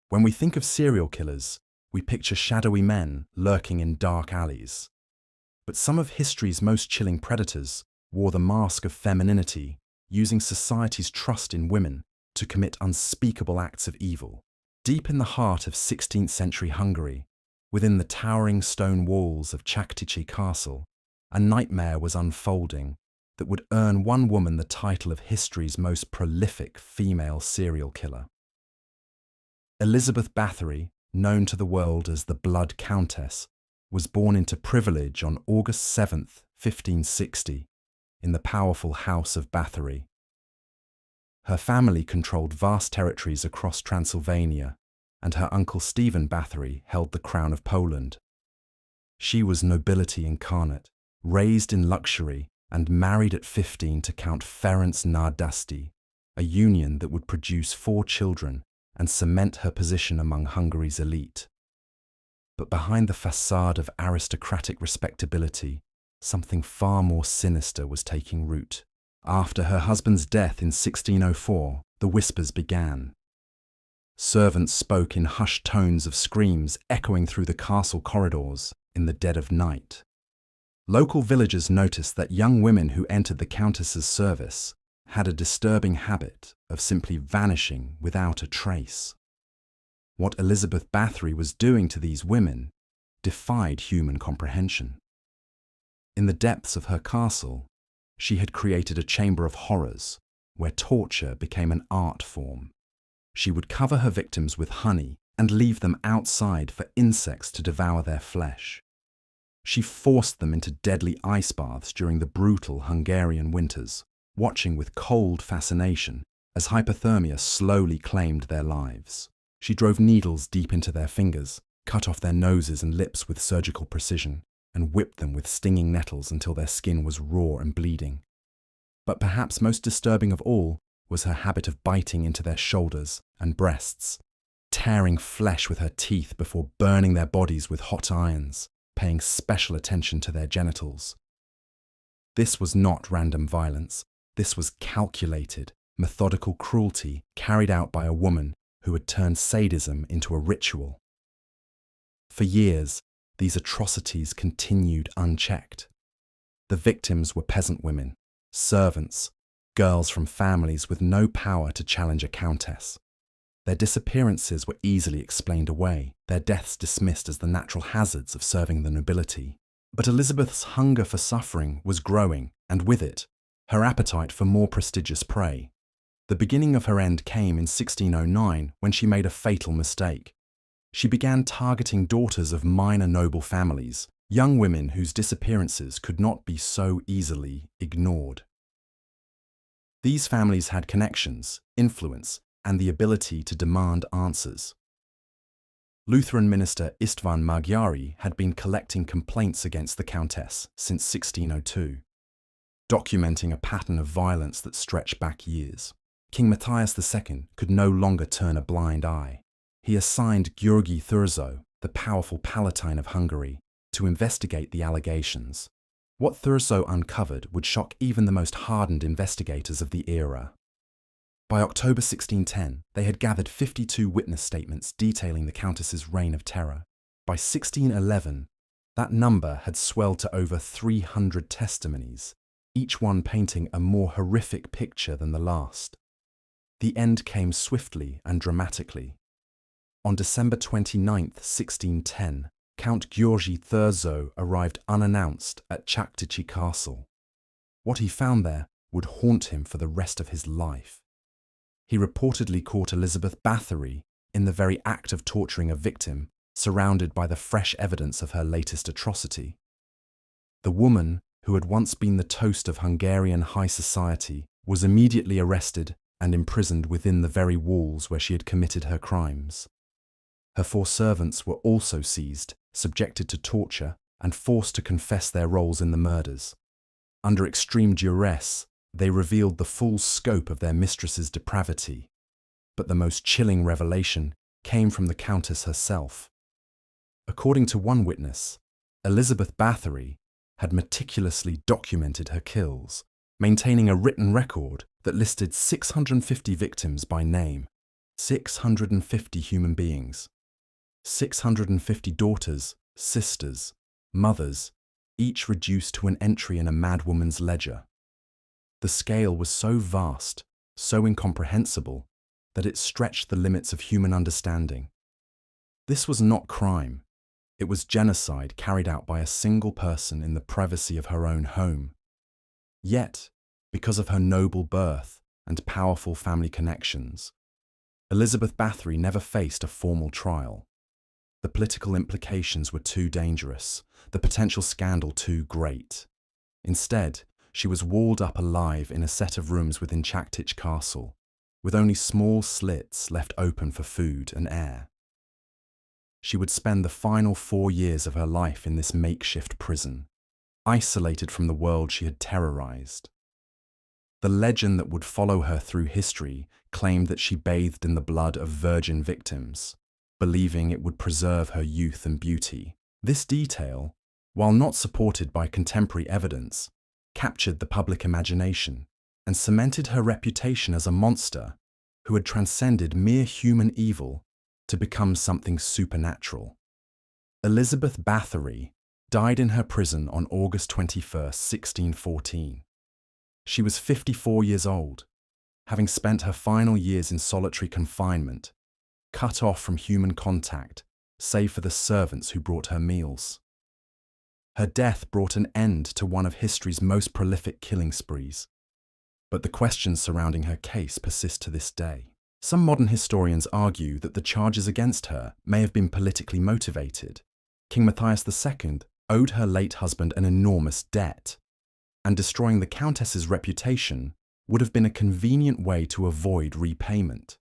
When we think of serial killers, we picture shadowy men lurking in dark alleys. But some of history's most chilling predators wore the mask of femininity, using society's trust in women to commit unspeakable acts of evil. Deep in the heart of 16th century Hungary, within the towering stone walls of Chaktichi Castle, a nightmare was unfolding that would earn one woman the title of history's most prolific female serial killer. Elizabeth Báthory, known to the world as the Blood Countess, was born into privilege on August 7, 1560, in the powerful House of Báthory. Her family controlled vast territories across Transylvania, and her uncle Stephen Báthory held the crown of Poland. She was nobility incarnate, raised in luxury, and married at 15 to Count Ferenc Nádasdy, a union that would produce 4 children and cement her position among Hungary's elite. But behind the facade of aristocratic respectability, something far more sinister was taking root. After her husband's death in 1604, the whispers began. Servants spoke in hushed tones of screams echoing through the castle corridors in the dead of night. Local villagers noticed that young women who entered the Countess's service had a disturbing habit of simply vanishing without a trace. What Elizabeth Báthory was doing to these women defied human comprehension. In the depths of her castle, she had created a chamber of horrors where torture became an art form. She would cover her victims with honey and leave them outside for insects to devour their flesh. She forced them into deadly ice baths during the brutal Hungarian winters, watching with cold fascination as hypothermia slowly claimed their lives. She drove needles deep into their fingers, cut off their noses and lips with surgical precision, and whipped them with stinging nettles until their skin was raw and bleeding. But perhaps most disturbing of all was her habit of biting into their shoulders and breasts, tearing flesh with her teeth before burning their bodies with hot irons, paying special attention to their genitals. This was not random violence. This was calculated, methodical cruelty carried out by a woman who had turned sadism into a ritual. For years, these atrocities continued unchecked. The victims were peasant women, servants, girls from families with no power to challenge a countess. Their disappearances were easily explained away, their deaths dismissed as the natural hazards of serving the nobility. But Elizabeth's hunger for suffering was growing, and with it, her appetite for more prestigious prey. The beginning of her end came in 1609 when she made a fatal mistake. She began targeting daughters of minor noble families, young women whose disappearances could not be so easily ignored. These families had connections, influence, and the ability to demand answers. Lutheran minister István Magyari had been collecting complaints against the Countess since 1602, documenting a pattern of violence that stretched back years. King Matthias II could no longer turn a blind eye. He assigned György Thurzó, the powerful Palatine of Hungary, to investigate the allegations. What Thurzó uncovered would shock even the most hardened investigators of the era. By October 1610, they had gathered 52 witness statements detailing the Countess's reign of terror. By 1611, that number had swelled to over 300 testimonies, each one painting a more horrific picture than the last. The end came swiftly and dramatically. On December 29, 1610, Count György Thurzó arrived unannounced at Chaktichi Castle. What he found there would haunt him for the rest of his life. He reportedly caught Elizabeth Báthory in the very act of torturing a victim, surrounded by the fresh evidence of her latest atrocity. The woman, who had once been the toast of Hungarian high society, was immediately arrested and imprisoned within the very walls where she had committed her crimes. Her 4 servants were also seized, subjected to torture, and forced to confess their roles in the murders. Under extreme duress, they revealed the full scope of their mistress's depravity. But the most chilling revelation came from the Countess herself. According to one witness, Elizabeth Báthory had meticulously documented her kills, maintaining a written record that listed 650 victims by name. 650 human beings, 650 daughters, sisters, mothers, each reduced to an entry in a madwoman's ledger. The scale was so vast, so incomprehensible, that it stretched the limits of human understanding. This was not crime. It was genocide carried out by a single person in the privacy of her own home. Yet, because of her noble birth and powerful family connections, Elizabeth Báthory never faced a formal trial. The political implications were too dangerous, the potential scandal too great. Instead, she was walled up alive in a set of rooms within Chactich Castle, with only small slits left open for food and air. She would spend the final 4 years of her life in this makeshift prison, isolated from the world she had terrorized. The legend that would follow her through history claimed that she bathed in the blood of virgin victims, believing it would preserve her youth and beauty. This detail, while not supported by contemporary evidence, captured the public imagination and cemented her reputation as a monster who had transcended mere human evil to become something supernatural. Elizabeth Báthory died in her prison on August 21, 1614. She was 54 years old, having spent her final years in solitary confinement, cut off from human contact, save for the servants who brought her meals. Her death brought an end to one of history's most prolific killing sprees, but the questions surrounding her case persist to this day. Some modern historians argue that the charges against her may have been politically motivated. King Matthias II owed her late husband an enormous debt, and destroying the Countess's reputation would have been a convenient way to avoid repayment.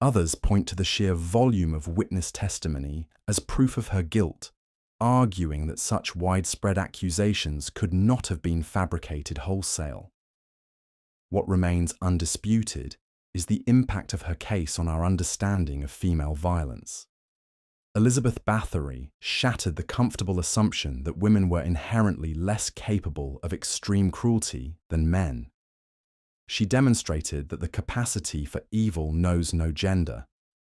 Others point to the sheer volume of witness testimony as proof of her guilt, arguing that such widespread accusations could not have been fabricated wholesale. What remains undisputed is the impact of her case on our understanding of female violence. Elizabeth Báthory shattered the comfortable assumption that women were inherently less capable of extreme cruelty than men. She demonstrated that the capacity for evil knows no gender,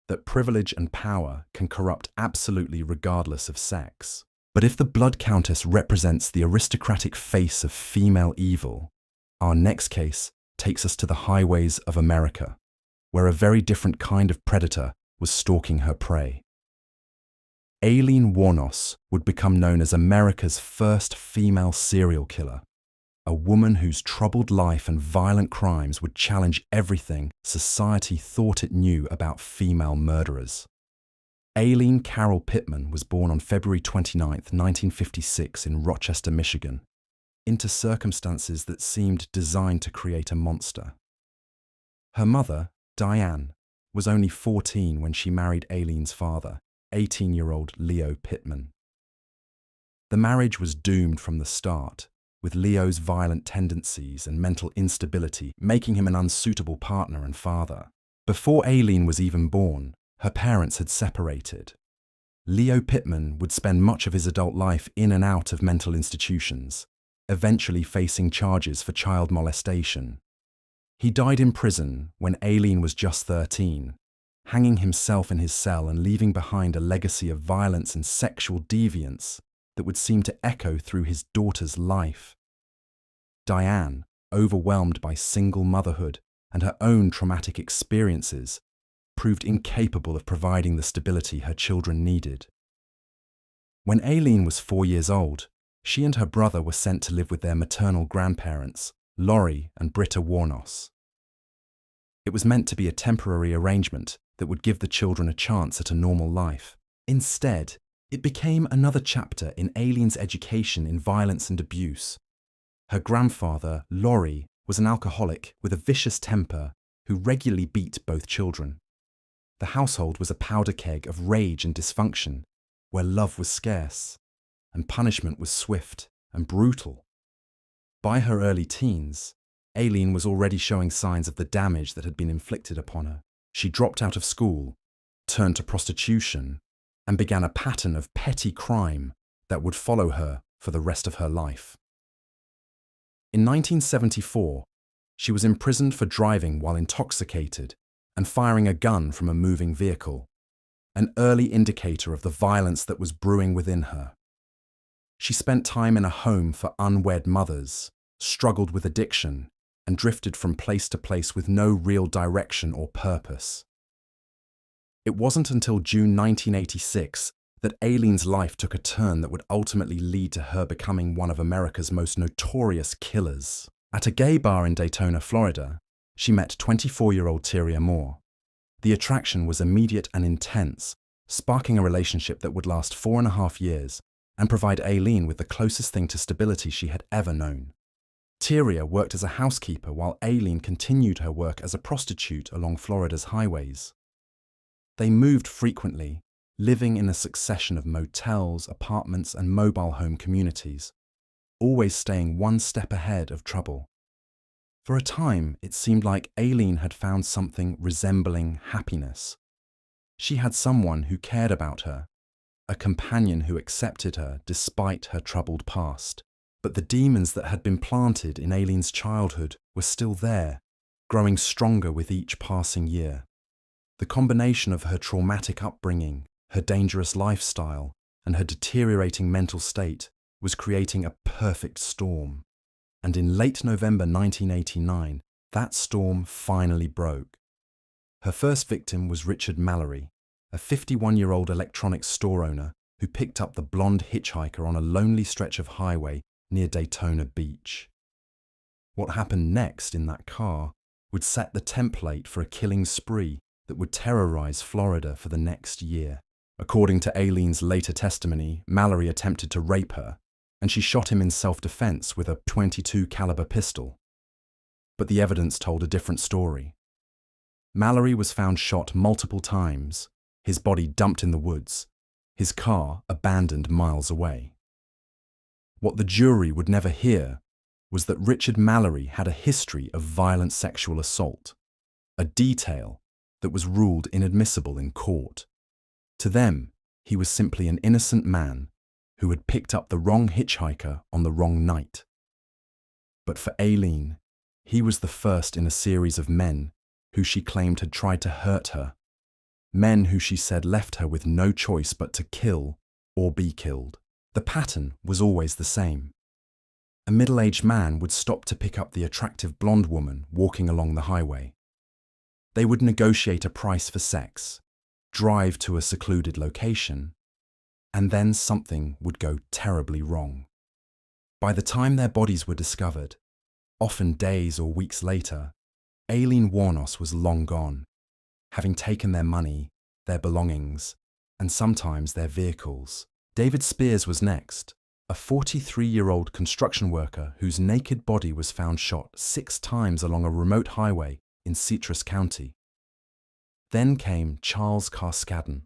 that privilege and power can corrupt absolutely regardless of sex. But if the Blood Countess represents the aristocratic face of female evil, our next case takes us to the highways of America, where a very different kind of predator was stalking her prey. Aileen Wuornos would become known as America's first female serial killer, a woman whose troubled life and violent crimes would challenge everything society thought it knew about female murderers. Aileen Carol Pittman was born on February 29, 1956 in Rochester, Michigan, into circumstances that seemed designed to create a monster. Her mother, Diane, was only 14 when she married Aileen's father, 18-year-old Leo Pittman. The marriage was doomed from the start, with Leo's violent tendencies and mental instability making him an unsuitable partner and father. Before Aileen was even born, her parents had separated. Leo Pittman would spend much of his adult life in and out of mental institutions, eventually facing charges for child molestation. He died in prison when Aileen was just 13, hanging himself in his cell and leaving behind a legacy of violence and sexual deviance that would seem to echo through his daughter's life. Diane, overwhelmed by single motherhood and her own traumatic experiences, proved incapable of providing the stability her children needed. When Aileen was 4 years old, she and her brother were sent to live with their maternal grandparents, Laurie and Britta Wuornos. It was meant to be a temporary arrangement that would give the children a chance at a normal life. Instead, it became another chapter in Aileen's education in violence and abuse. Her grandfather, Laurie, was an alcoholic with a vicious temper who regularly beat both children. The household was a powder keg of rage and dysfunction, where love was scarce, and punishment was swift and brutal. By her early teens, Aileen was already showing signs of the damage that had been inflicted upon her. She dropped out of school, turned to prostitution, and began a pattern of petty crime that would follow her for the rest of her life. In 1974, she was imprisoned for driving while intoxicated and firing a gun from a moving vehicle, an early indicator of the violence that was brewing within her. She spent time in a home for unwed mothers, struggled with addiction, and drifted from place to place with no real direction or purpose. It wasn't until June 1986 that Aileen's life took a turn that would ultimately lead to her becoming one of America's most notorious killers. At a gay bar in Daytona, Florida, she met 24-year-old Tyria Moore. The attraction was immediate and intense, sparking a relationship that would last 4.5 years and provide Aileen with the closest thing to stability she had ever known. Tyria worked as a housekeeper while Aileen continued her work as a prostitute along Florida's highways. They moved frequently, living in a succession of motels, apartments, and mobile home communities, always staying one step ahead of trouble. For a time, it seemed like Aileen had found something resembling happiness. She had someone who cared about her, a companion who accepted her despite her troubled past. But the demons that had been planted in Aileen's childhood were still there, growing stronger with each passing year. The combination of her traumatic upbringing, her dangerous lifestyle, and her deteriorating mental state was creating a perfect storm. And in late November 1989, that storm finally broke. Her first victim was Richard Mallory, a 51-year-old electronics store owner who picked up the blonde hitchhiker on a lonely stretch of highway near Daytona Beach. What happened next in that car would set the template for a killing spree that would terrorize Florida for the next year. According to Aileen's later testimony, Mallory attempted to rape her, and she shot him in self-defense with a .22 caliber pistol. But the evidence told a different story. Mallory was found shot multiple times, his body dumped in the woods, his car abandoned miles away. What the jury would never hear was that Richard Mallory had a history of violent sexual assault, a detail that was ruled inadmissible in court. To them, he was simply an innocent man who had picked up the wrong hitchhiker on the wrong night. But for Aileen, he was the first in a series of men who she claimed had tried to hurt her, men who she said left her with no choice but to kill or be killed. The pattern was always the same. A middle-aged man would stop to pick up the attractive blonde woman walking along the highway. They would negotiate a price for sex, drive to a secluded location, and then something would go terribly wrong. By the time their bodies were discovered, often days or weeks later, Aileen Wuornos was long gone, having taken their money, their belongings, and sometimes their vehicles. David Spears was next, a 43-year-old construction worker whose naked body was found shot 6 times along a remote highway in Citrus County. Then came Charles Carskadden,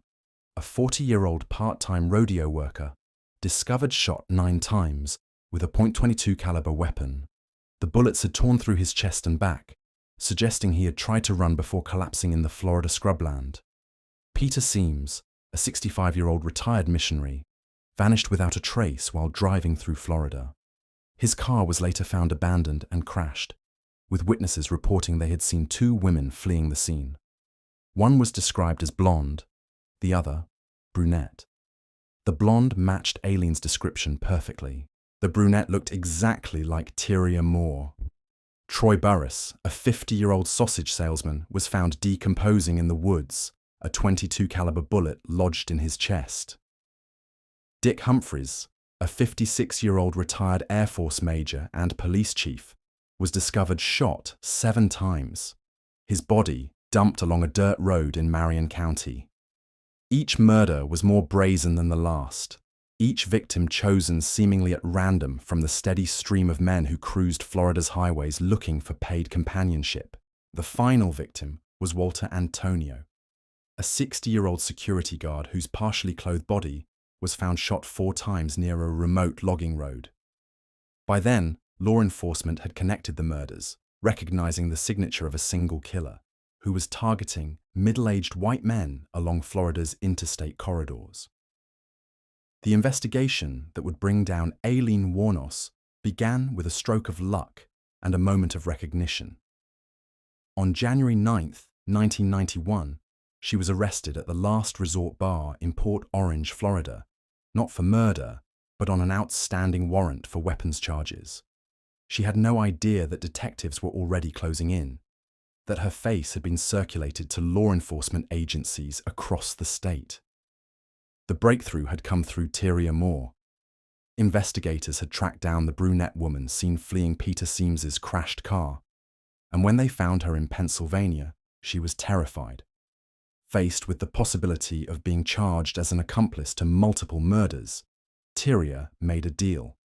a 40-year-old part-time rodeo worker, discovered shot 9 times with a .22 caliber weapon. The bullets had torn through his chest and back, suggesting he had tried to run before collapsing in the Florida scrubland. Peter Seams, a 65-year-old retired missionary, vanished without a trace while driving through Florida. His car was later found abandoned and crashed, with witnesses reporting they had seen 2 women fleeing the scene. One was described as blonde, the other brunette. The blonde matched Aileen's description perfectly. The brunette looked exactly like Tyria Moore. Troy Burris, a 50-year-old sausage salesman, was found decomposing in the woods, a .22 caliber bullet lodged in his chest. Dick Humphreys, a 56-year-old retired Air Force major and police chief, was discovered shot 7 times, his body dumped along a dirt road in Marion County. Each murder was more brazen than the last, each victim chosen seemingly at random from the steady stream of men who cruised Florida's highways looking for paid companionship. The final victim was Walter Antonio, a 60-year-old security guard whose partially clothed body was found shot 4 times near a remote logging road. By then, law enforcement had connected the murders, recognizing the signature of a single killer, who was targeting middle-aged white men along Florida's interstate corridors. The investigation that would bring down Aileen Wuornos began with a stroke of luck and a moment of recognition. On January 9th, 1991, she was arrested at the Last Resort Bar in Port Orange, Florida, not for murder, but on an outstanding warrant for weapons charges. She had no idea that detectives were already closing in, that her face had been circulated to law enforcement agencies across the state. The breakthrough had come through Tyria Moore. Investigators had tracked down the brunette woman seen fleeing Peter Seams's crashed car, and when they found her in Pennsylvania, she was terrified. Faced with the possibility of being charged as an accomplice to multiple murders, Tyria made a deal.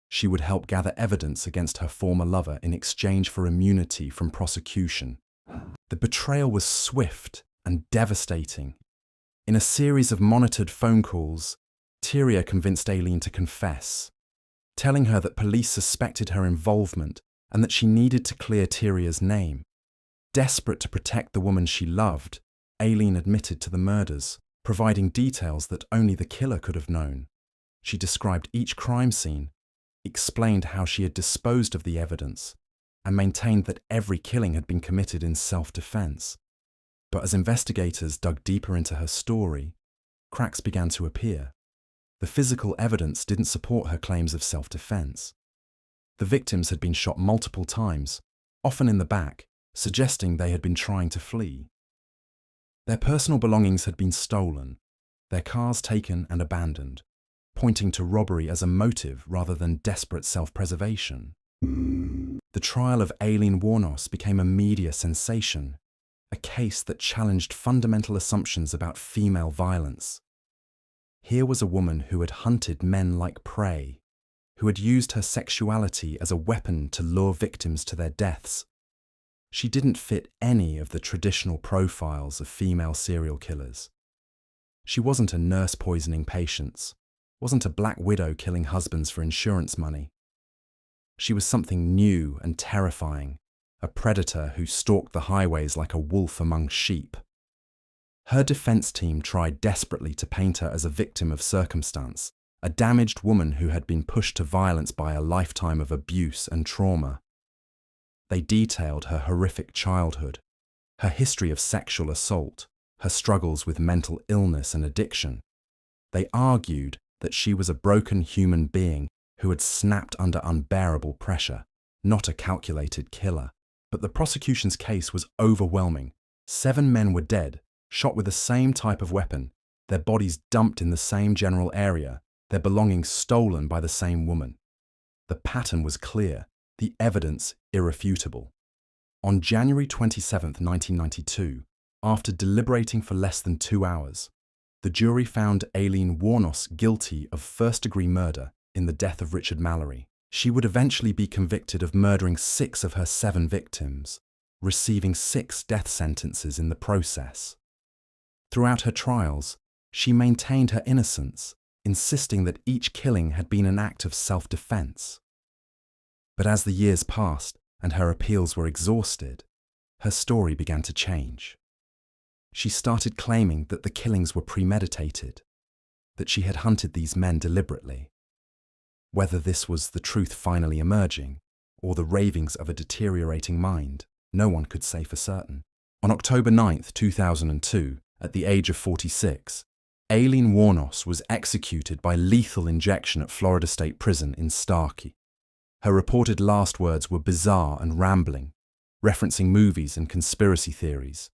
She would help gather evidence against her former lover in exchange for immunity from prosecution. The betrayal was swift and devastating. In a series of monitored phone calls, Tyria convinced Aileen to confess, telling her that police suspected her involvement and that she needed to clear Tyria's name. Desperate to protect the woman she loved, Aileen admitted to the murders, providing details that only the killer could have known. She described each crime scene, explained how she had disposed of the evidence, and maintained that every killing had been committed in self-defense. But as investigators dug deeper into her story, cracks began to appear. The physical evidence didn't support her claims of self-defense. The victims had been shot multiple times, often in the back, suggesting they had been trying to flee. Their personal belongings had been stolen, their cars taken and abandoned, pointing to robbery as a motive rather than desperate self-preservation. The trial of Aileen Wuornos became a media sensation, a case that challenged fundamental assumptions about female violence. Here was a woman who had hunted men like prey, who had used her sexuality as a weapon to lure victims to their deaths. She didn't fit any of the traditional profiles of female serial killers. She wasn't a nurse poisoning patients, wasn't a black widow killing husbands for insurance money. She was something new and terrifying, a predator who stalked the highways like a wolf among sheep. Her defense team tried desperately to paint her as a victim of circumstance, a damaged woman who had been pushed to violence by a lifetime of abuse and trauma. They detailed her horrific childhood, her history of sexual assault, her struggles with mental illness and addiction. They argued that she was a broken human being who had snapped under unbearable pressure, not a calculated killer. But the prosecution's case was overwhelming. 7 men were dead, shot with the same type of weapon, their bodies dumped in the same general area, their belongings stolen by the same woman. The pattern was clear, the evidence irrefutable. On January 27, 1992, after deliberating for less than 2 hours, the jury found Aileen Wuornos guilty of first-degree murder in the death of Richard Mallory. She would eventually be convicted of murdering 6 of her 7 victims, receiving 6 death sentences in the process. Throughout her trials, she maintained her innocence, insisting that each killing had been an act of self-defense. But as the years passed and her appeals were exhausted, her story began to change. She started claiming that the killings were premeditated, that she had hunted these men deliberately. Whether this was the truth finally emerging, or the ravings of a deteriorating mind, no one could say for certain. On October 9, 2002, at the age of 46, Aileen Wuornos was executed by lethal injection at Florida State Prison in Starkey. Her reported last words were bizarre and rambling, referencing movies and conspiracy theories.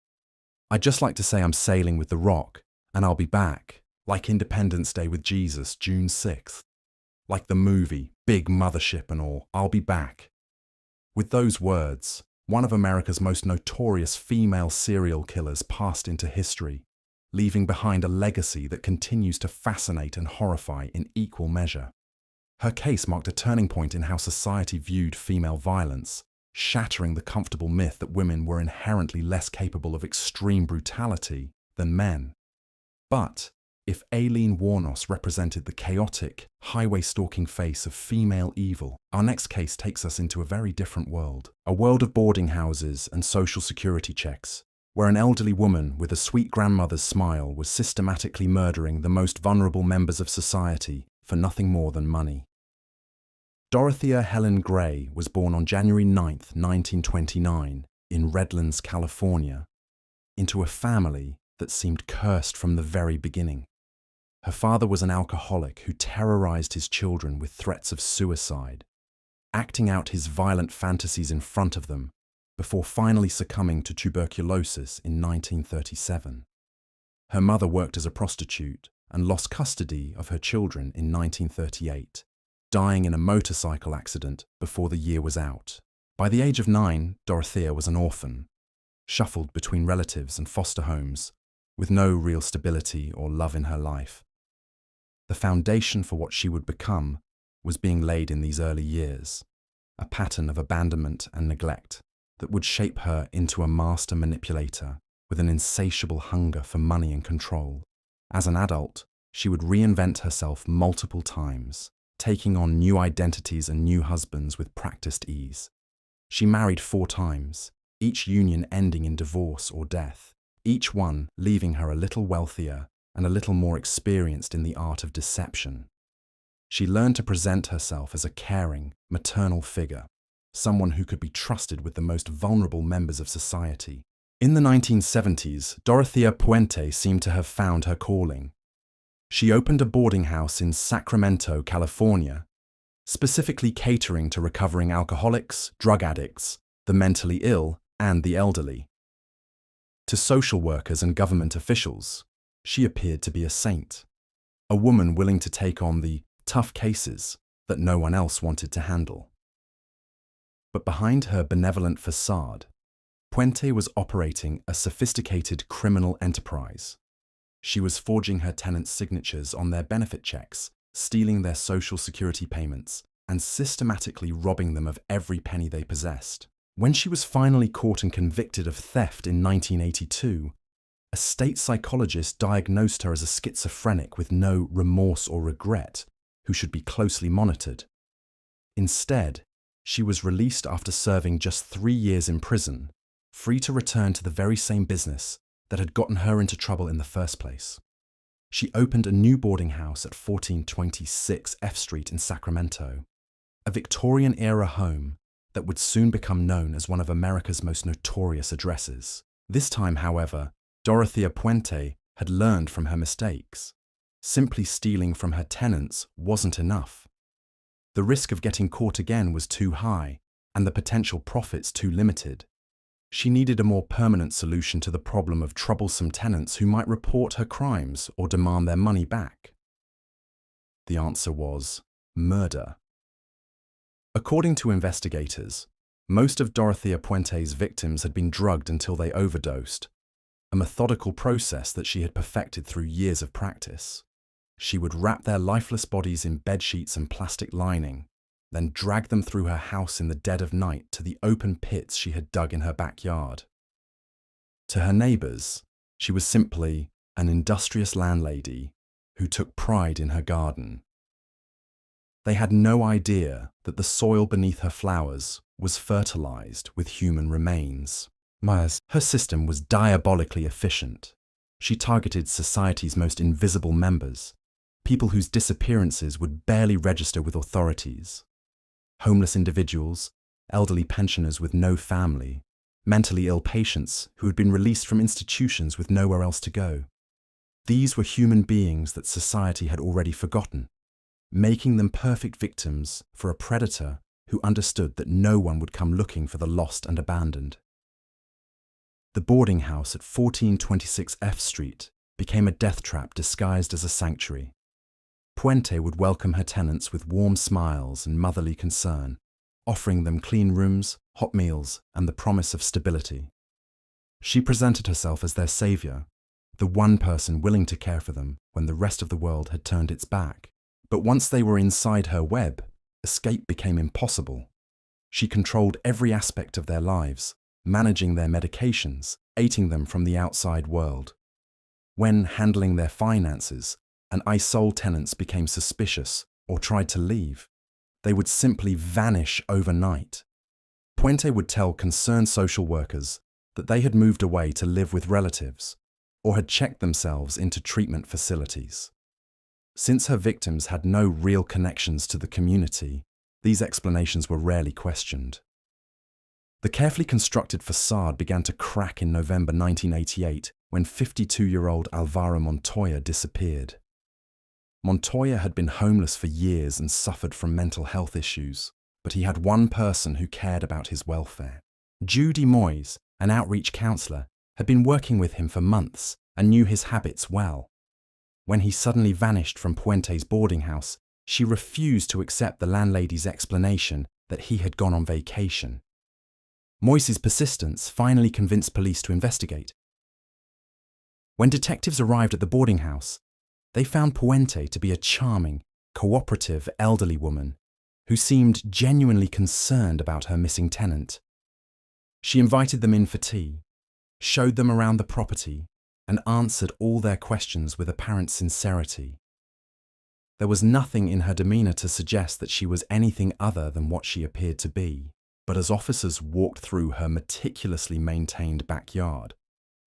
"I'd just like to say I'm sailing with the Rock, and I'll be back, like Independence Day with Jesus, June 6th. Like the movie, big mothership and all, I'll be back." With those words, one of America's most notorious female serial killers passed into history, leaving behind a legacy that continues to fascinate and horrify in equal measure. Her case marked a turning point in how society viewed female violence, shattering the comfortable myth that women were inherently less capable of extreme brutality than men. But if Aileen Wuornos represented the chaotic, highway-stalking face of female evil, our next case takes us into a very different world. A world of boarding houses and social security checks, where an elderly woman with a sweet grandmother's smile was systematically murdering the most vulnerable members of society for nothing more than money. Dorothea Helen Gray was born on January 9, 1929, in Redlands, California, into a family that seemed cursed from the very beginning. Her father was an alcoholic who terrorized his children with threats of suicide, acting out his violent fantasies in front of them before finally succumbing to tuberculosis in 1937. Her mother worked as a prostitute and lost custody of her children in 1938, dying in a motorcycle accident before the year was out. By the age of 9, Dorothea was an orphan, shuffled between relatives and foster homes, with no real stability or love in her life. The foundation for what she would become was being laid in these early years, a pattern of abandonment and neglect that would shape her into a master manipulator with an insatiable hunger for money and control. As an adult, she would reinvent herself multiple times, taking on new identities and new husbands with practiced ease. She married 4 times, each union ending in divorce or death, each one leaving her a little wealthier and a little more experienced in the art of deception. She learned to present herself as a caring, maternal figure, someone who could be trusted with the most vulnerable members of society. In the 1970s, Dorothea Puente seemed to have found her calling. She opened a boarding house in Sacramento, California, specifically catering to recovering alcoholics, drug addicts, the mentally ill, and the elderly. To social workers and government officials, she appeared to be a saint, a woman willing to take on the tough cases that no one else wanted to handle. But behind her benevolent facade, Puente was operating a sophisticated criminal enterprise. She was forging her tenants' signatures on their benefit checks, stealing their social security payments, and systematically robbing them of every penny they possessed. When she was finally caught and convicted of theft in 1982, a state psychologist diagnosed her as a schizophrenic with no remorse or regret, who should be closely monitored. Instead, she was released after serving just 3 years in prison, free to return to the very same business that had gotten her into trouble in the first place. She opened a new boarding house at 1426 F Street in Sacramento, a Victorian-era home that would soon become known as one of America's most notorious addresses. This time, however, Dorothea Puente had learned from her mistakes. Simply stealing from her tenants wasn't enough. The risk of getting caught again was too high, and the potential profits too limited. She needed a more permanent solution to the problem of troublesome tenants who might report her crimes or demand their money back. The answer was murder. According to investigators, most of Dorothea Puente's victims had been drugged until they overdosed, a methodical process that she had perfected through years of practice. She would wrap their lifeless bodies in bedsheets and plastic lining, then drag them through her house in the dead of night to the open pits she had dug in her backyard. To her neighbours, she was simply an industrious landlady who took pride in her garden. They had no idea that the soil beneath her flowers was fertilized with human remains. Her system was diabolically efficient. She targeted society's most invisible members, people whose disappearances would barely register with authorities. Homeless individuals, elderly pensioners with no family, mentally ill patients who had been released from institutions with nowhere else to go. These were human beings that society had already forgotten, making them perfect victims for a predator who understood that no one would come looking for the lost and abandoned. The boarding house at 1426 F Street became a death trap disguised as a sanctuary. Puente would welcome her tenants with warm smiles and motherly concern, offering them clean rooms, hot meals, and the promise of stability. She presented herself as their savior, the one person willing to care for them when the rest of the world had turned its back. But once they were inside her web, escape became impossible. She controlled every aspect of their lives, managing their medications, aiding them from the outside world. When handling their finances, and ISOL tenants became suspicious or tried to leave, they would simply vanish overnight. Puente would tell concerned social workers that they had moved away to live with relatives or had checked themselves into treatment facilities. Since her victims had no real connections to the community, these explanations were rarely questioned. The carefully constructed facade began to crack in November 1988 when 52-year-old Alvaro Montoya disappeared. Montoya had been homeless for years and suffered from mental health issues, but he had one person who cared about his welfare. Judy Moyes, an outreach counsellor, had been working with him for months and knew his habits well. When he suddenly vanished from Puente's boarding house, she refused to accept the landlady's explanation that he had gone on vacation. Moyes' persistence finally convinced police to investigate. When detectives arrived at the boarding house, they found Puente to be a charming, cooperative elderly woman who seemed genuinely concerned about her missing tenant. She invited them in for tea, showed them around the property, and answered all their questions with apparent sincerity. There was nothing in her demeanour to suggest that she was anything other than what she appeared to be. But as officers walked through her meticulously maintained backyard,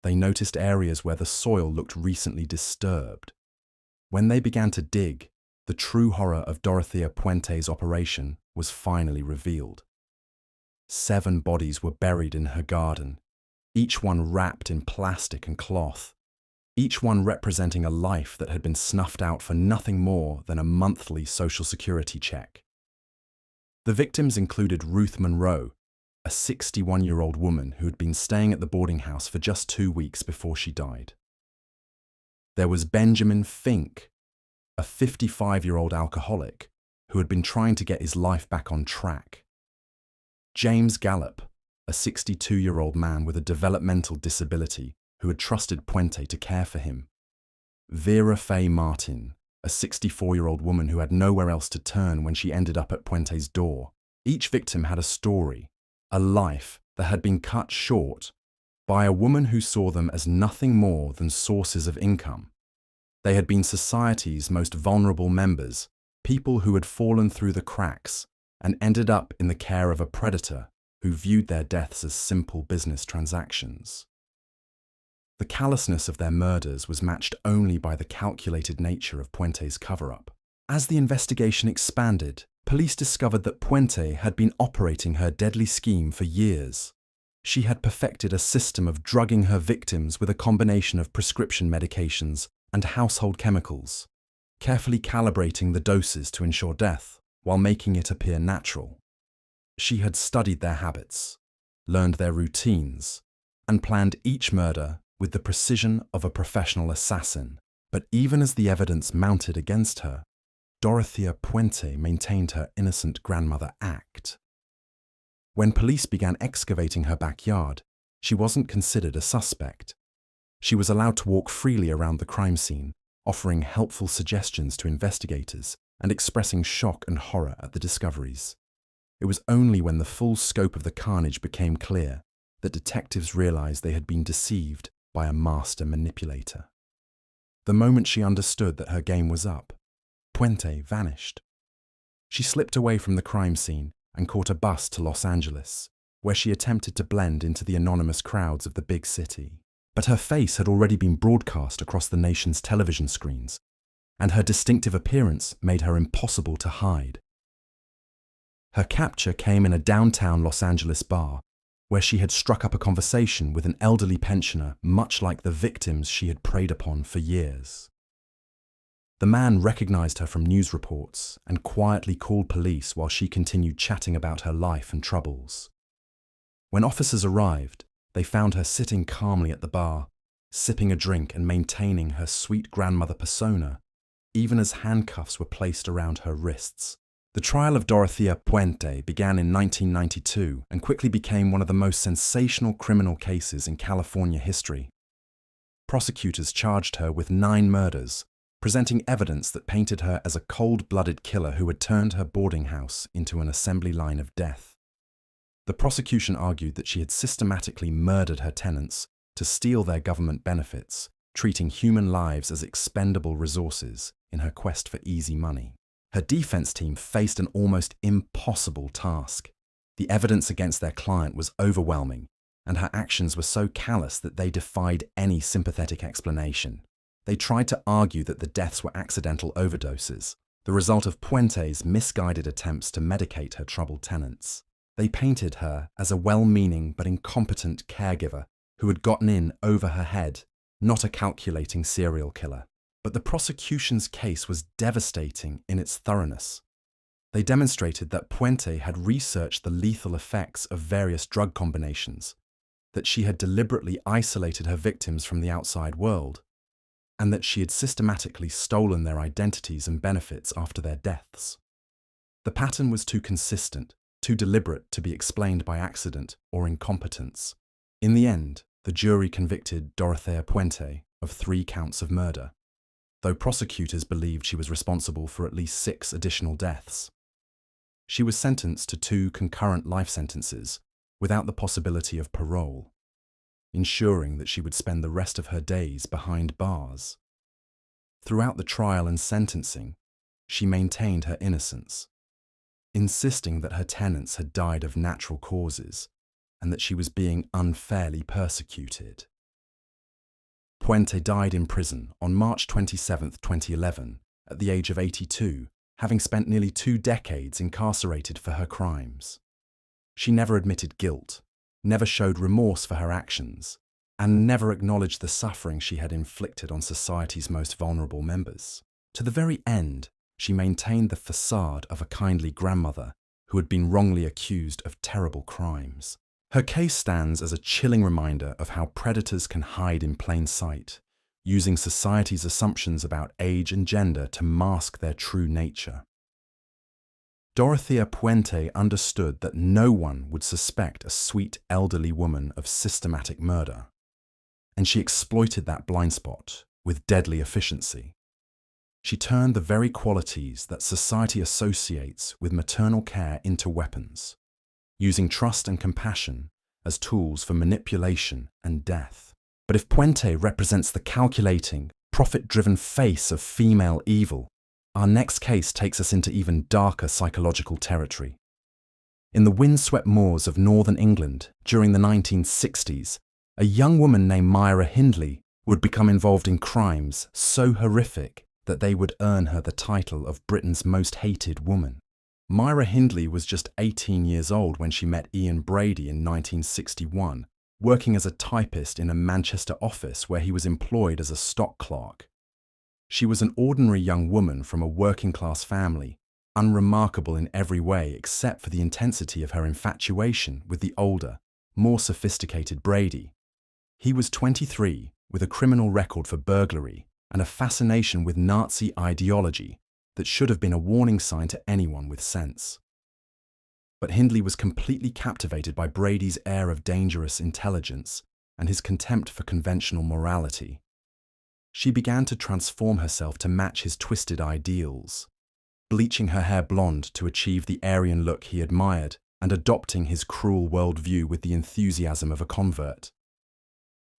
they noticed areas where the soil looked recently disturbed. When they began to dig, the true horror of Dorothea Puente's operation was finally revealed. 7 bodies were buried in her garden, each one wrapped in plastic and cloth, each one representing a life that had been snuffed out for nothing more than a monthly Social Security check. The victims included Ruth Monroe, a 61-year-old woman who had been staying at the boarding house for just 2 weeks before she died. There was Benjamin Fink, a 55-year-old alcoholic who had been trying to get his life back on track. James Gallup, a 62-year-old man with a developmental disability who had trusted Puente to care for him. Vera Faye Martin, a 64-year-old woman who had nowhere else to turn when she ended up at Puente's door. Each victim had a story, a life that had been cut short by a woman who saw them as nothing more than sources of income. They had been society's most vulnerable members, people who had fallen through the cracks and ended up in the care of a predator who viewed their deaths as simple business transactions. The callousness of their murders was matched only by the calculated nature of Puente's cover-up. As the investigation expanded, police discovered that Puente had been operating her deadly scheme for years. She had perfected a system of drugging her victims with a combination of prescription medications and household chemicals, carefully calibrating the doses to ensure death while making it appear natural. She had studied their habits, learned their routines, and planned each murder with the precision of a professional assassin. But even as the evidence mounted against her, Dorothea Puente maintained her innocent grandmother act. When police began excavating her backyard, she wasn't considered a suspect. She was allowed to walk freely around the crime scene, offering helpful suggestions to investigators and expressing shock and horror at the discoveries. It was only when the full scope of the carnage became clear that detectives realized they had been deceived by a master manipulator. The moment she understood that her game was up, Puente vanished. She slipped away from the crime scene and caught a bus to Los Angeles, where she attempted to blend into the anonymous crowds of the big city. But her face had already been broadcast across the nation's television screens, and her distinctive appearance made her impossible to hide. Her capture came in a downtown Los Angeles bar, where she had struck up a conversation with an elderly pensioner much like the victims she had preyed upon for years. The man recognized her from news reports and quietly called police while she continued chatting about her life and troubles. When officers arrived, they found her sitting calmly at the bar, sipping a drink and maintaining her sweet grandmother persona, even as handcuffs were placed around her wrists. The trial of Dorothea Puente began in 1992 and quickly became one of the most sensational criminal cases in California history. Prosecutors charged her with 9 murders, presenting evidence that painted her as a cold-blooded killer who had turned her boarding house into an assembly line of death. The prosecution argued that she had systematically murdered her tenants to steal their government benefits, treating human lives as expendable resources in her quest for easy money. Her defense team faced an almost impossible task. The evidence against their client was overwhelming, and her actions were so callous that they defied any sympathetic explanation. They tried to argue that the deaths were accidental overdoses, the result of Puente's misguided attempts to medicate her troubled tenants. They painted her as a well-meaning but incompetent caregiver who had gotten in over her head, not a calculating serial killer. But the prosecution's case was devastating in its thoroughness. They demonstrated that Puente had researched the lethal effects of various drug combinations, that she had deliberately isolated her victims from the outside world, and that she had systematically stolen their identities and benefits after their deaths. The pattern was too consistent, too deliberate to be explained by accident or incompetence. In the end, the jury convicted Dorothea Puente of 3 counts of murder, though prosecutors believed she was responsible for at least 6 additional deaths. She was sentenced to 2 concurrent life sentences without the possibility of parole, ensuring that she would spend the rest of her days behind bars. Throughout the trial and sentencing, she maintained her innocence, insisting that her tenants had died of natural causes and that she was being unfairly persecuted. Puente died in prison on March 27, 2011, at the age of 82, having spent nearly 2 decades incarcerated for her crimes. She never admitted guilt, never showed remorse for her actions, and never acknowledged the suffering she had inflicted on society's most vulnerable members. To the very end, she maintained the facade of a kindly grandmother who had been wrongly accused of terrible crimes. Her case stands as a chilling reminder of how predators can hide in plain sight, using society's assumptions about age and gender to mask their true nature. Dorothea Puente understood that no one would suspect a sweet elderly woman of systematic murder, and she exploited that blind spot with deadly efficiency. She turned the very qualities that society associates with maternal care into weapons, using trust and compassion as tools for manipulation and death. But if Puente represents the calculating, profit-driven face of female evil, our next case takes us into even darker psychological territory. In the windswept moors of northern England during the 1960s, a young woman named Myra Hindley would become involved in crimes so horrific that they would earn her the title of Britain's most hated woman. Myra Hindley was just 18 years old when she met Ian Brady in 1961, working as a typist in a Manchester office where he was employed as a stock clerk. She was an ordinary young woman from a working-class family, unremarkable in every way except for the intensity of her infatuation with the older, more sophisticated Brady. He was 23, with a criminal record for burglary and a fascination with Nazi ideology that should have been a warning sign to anyone with sense. But Hindley was completely captivated by Brady's air of dangerous intelligence and his contempt for conventional morality. She began to transform herself to match his twisted ideals, bleaching her hair blonde to achieve the Aryan look he admired and adopting his cruel worldview with the enthusiasm of a convert.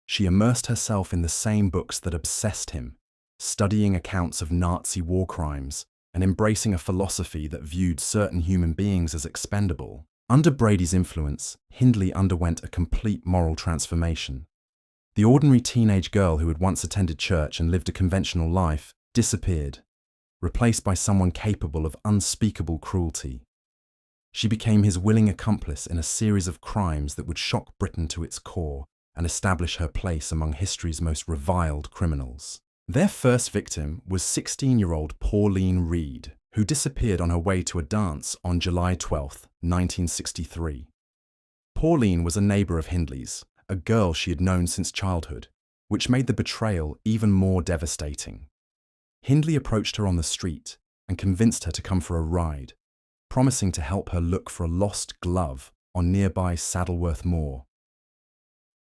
She immersed herself in the same books that obsessed him, studying accounts of Nazi war crimes and embracing a philosophy that viewed certain human beings as expendable. Under Brady's influence, Hindley underwent a complete moral transformation. The ordinary teenage girl who had once attended church and lived a conventional life disappeared, replaced by someone capable of unspeakable cruelty. She became his willing accomplice in a series of crimes that would shock Britain to its core and establish her place among history's most reviled criminals. Their first victim was 16-year-old Pauline Reed, who disappeared on her way to a dance on July 12, 1963. Pauline was a neighbour of Hindley's, a girl she had known since childhood, which made the betrayal even more devastating. Hindley approached her on the street and convinced her to come for a ride, promising to help her look for a lost glove on nearby Saddleworth Moor.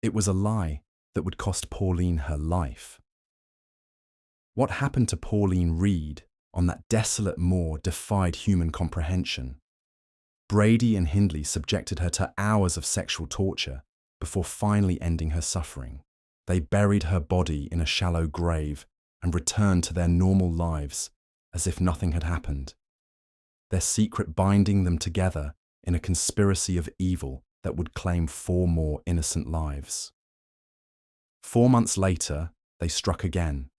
It was a lie that would cost Pauline her life. What happened to Pauline Reed on that desolate moor defied human comprehension. Brady and Hindley subjected her to hours of sexual torture before finally ending her suffering. They buried her body in a shallow grave and returned to their normal lives as if nothing had happened, their secret binding them together in a conspiracy of evil that would claim 4 more innocent lives. 4 months later, they struck again.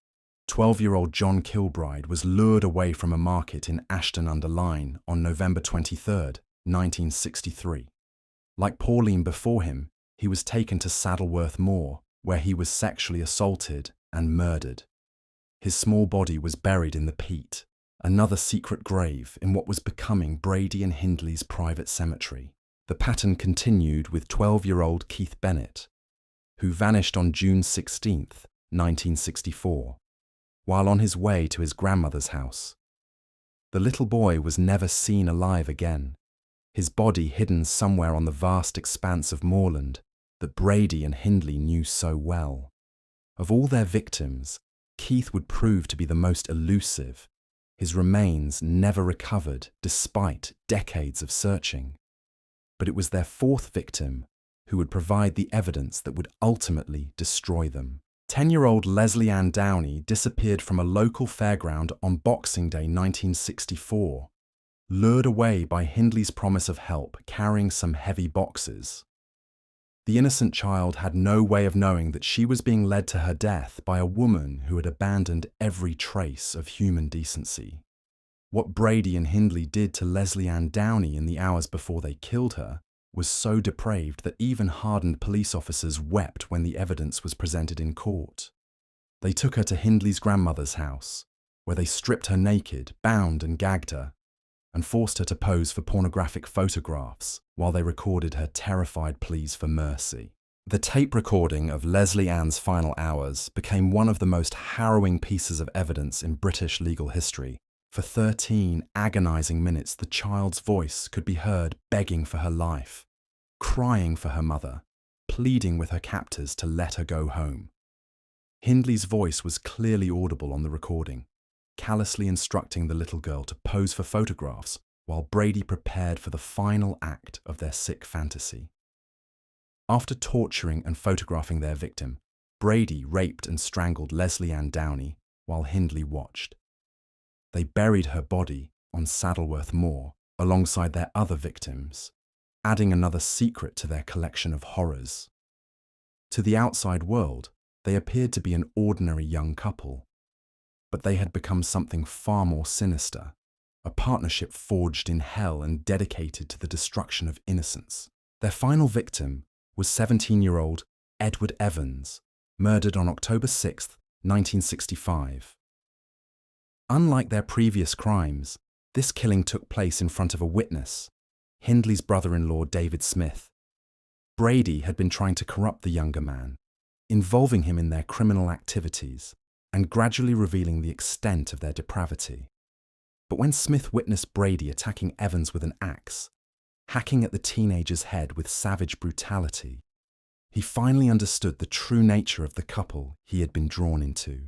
12-year-old John Kilbride was lured away from a market in Ashton-under-Lyne on November 23, 1963. Like Pauline before him, he was taken to Saddleworth Moor, where he was sexually assaulted and murdered. His small body was buried in the peat, another secret grave in what was becoming Brady and Hindley's private cemetery. The pattern continued with 12-year-old Keith Bennett, who vanished on June 16, 1964, while on his way to his grandmother's house. The little boy was never seen alive again, his body hidden somewhere on the vast expanse of moorland that Brady and Hindley knew so well. Of all their victims, Keith would prove to be the most elusive, his remains never recovered despite decades of searching. But it was their fourth victim who would provide the evidence that would ultimately destroy them. 10-year-old Leslie Ann Downey disappeared from a local fairground on Boxing Day 1964, lured away by Hindley's promise of help carrying some heavy boxes. The innocent child had no way of knowing that she was being led to her death by a woman who had abandoned every trace of human decency. What Brady and Hindley did to Leslie Ann Downey in the hours before they killed her was so depraved that even hardened police officers wept when the evidence was presented in court. They took her to Hindley's grandmother's house, where they stripped her naked, bound and gagged her, and forced her to pose for pornographic photographs while they recorded her terrified pleas for mercy. The tape recording of Leslie Ann's final hours became one of the most harrowing pieces of evidence in British legal history. For 13 agonizing minutes, the child's voice could be heard begging for her life, crying for her mother, pleading with her captors to let her go home. Hindley's voice was clearly audible on the recording, callously instructing the little girl to pose for photographs while Brady prepared for the final act of their sick fantasy. After torturing and photographing their victim, Brady raped and strangled Leslie Ann Downey while Hindley watched. They buried her body on Saddleworth Moor alongside their other victims, adding another secret to their collection of horrors. To the outside world, they appeared to be an ordinary young couple, but they had become something far more sinister, a partnership forged in hell and dedicated to the destruction of innocence. Their final victim was 17-year-old Edward Evans, murdered on October 6, 1965. Unlike their previous crimes, this killing took place in front of a witness, Hindley's brother-in-law David Smith. Brady had been trying to corrupt the younger man, involving him in their criminal activities and gradually revealing the extent of their depravity. But when Smith witnessed Brady attacking Evans with an axe, hacking at the teenager's head with savage brutality, he finally understood the true nature of the couple he had been drawn into.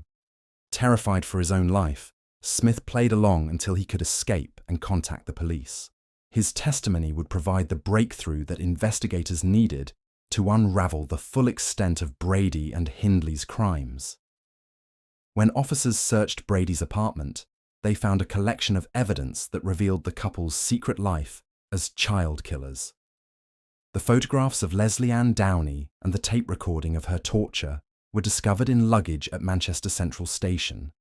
Terrified for his own life, Smith played along until he could escape and contact the police. His testimony would provide the breakthrough that investigators needed to unravel the full extent of Brady and Hindley's crimes. When officers searched Brady's apartment, they found a collection of evidence that revealed the couple's secret life as child killers. The photographs of Leslie Ann Downey and the tape recording of her torture were discovered in luggage at Manchester Central Station,